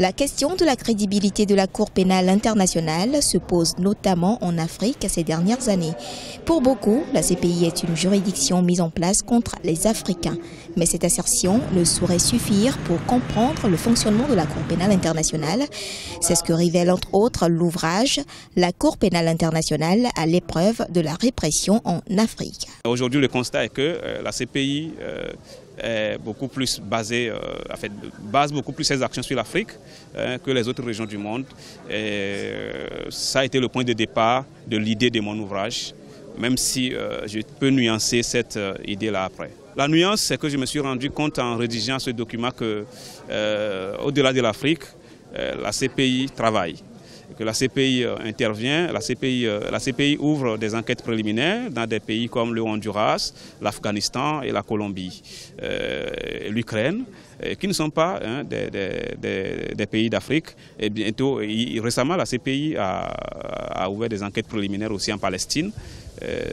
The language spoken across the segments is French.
La question de la crédibilité de la Cour pénale internationale se pose notamment en Afrique ces dernières années. Pour beaucoup, la CPI est une juridiction mise en place contre les Africains. Mais cette assertion ne saurait suffire pour comprendre le fonctionnement de la Cour pénale internationale. C'est ce que révèle entre autres l'ouvrage « La Cour pénale internationale à l'épreuve de la répression en Afrique ». Aujourd'hui, le constat est que la CPI est beaucoup plus basée, base beaucoup plus ses actions sur l'Afrique que les autres régions du monde. Et ça a été le point de départ de l'idée de mon ouvrage, même si je peux nuancer cette idée-là après. La nuance, c'est que je me suis rendu compte en rédigeant ce document que, au-delà de l'Afrique, la CPI travaille. Que la CPI intervient, la CPI ouvre des enquêtes préliminaires dans des pays comme le Honduras, l'Afghanistan et la Colombie, l'Ukraine, qui ne sont pas des pays d'Afrique. Et bientôt, récemment, la CPI a ouvert des enquêtes préliminaires aussi en Palestine.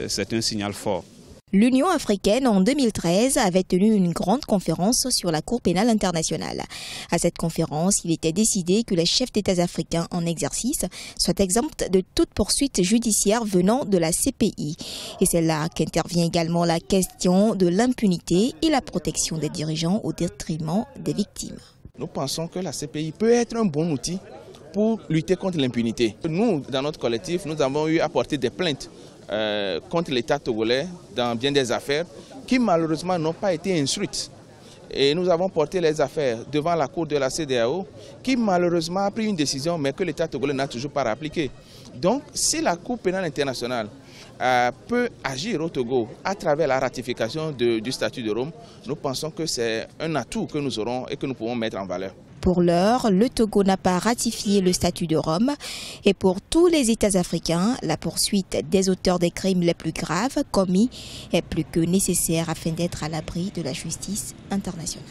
C'est un signal fort. L'Union africaine, en 2013, avait tenu une grande conférence sur la Cour pénale internationale. À cette conférence, il était décidé que les chefs d'État africains en exercice soient exempts de toute poursuite judiciaire venant de la CPI. Et c'est là qu'intervient également la question de l'impunité et la protection des dirigeants au détriment des victimes. Nous pensons que la CPI peut être un bon outil pour lutter contre l'impunité. Nous, dans notre collectif, nous avons eu à porter des plaintes contre l'État togolais dans bien des affaires qui malheureusement n'ont pas été instruites. Et nous avons porté les affaires devant la Cour de la CEDEAO qui malheureusement a pris une décision mais que l'État togolais n'a toujours pas appliquée. Donc si la Cour pénale internationale peut agir au Togo à travers la ratification du statut de Rome, nous pensons que c'est un atout que nous aurons et que nous pouvons mettre en valeur. Pour l'heure, le Togo n'a pas ratifié le statut de Rome et pour tous les États africains, la poursuite des auteurs des crimes les plus graves commis est plus que nécessaire afin d'être à l'abri de la justice internationale.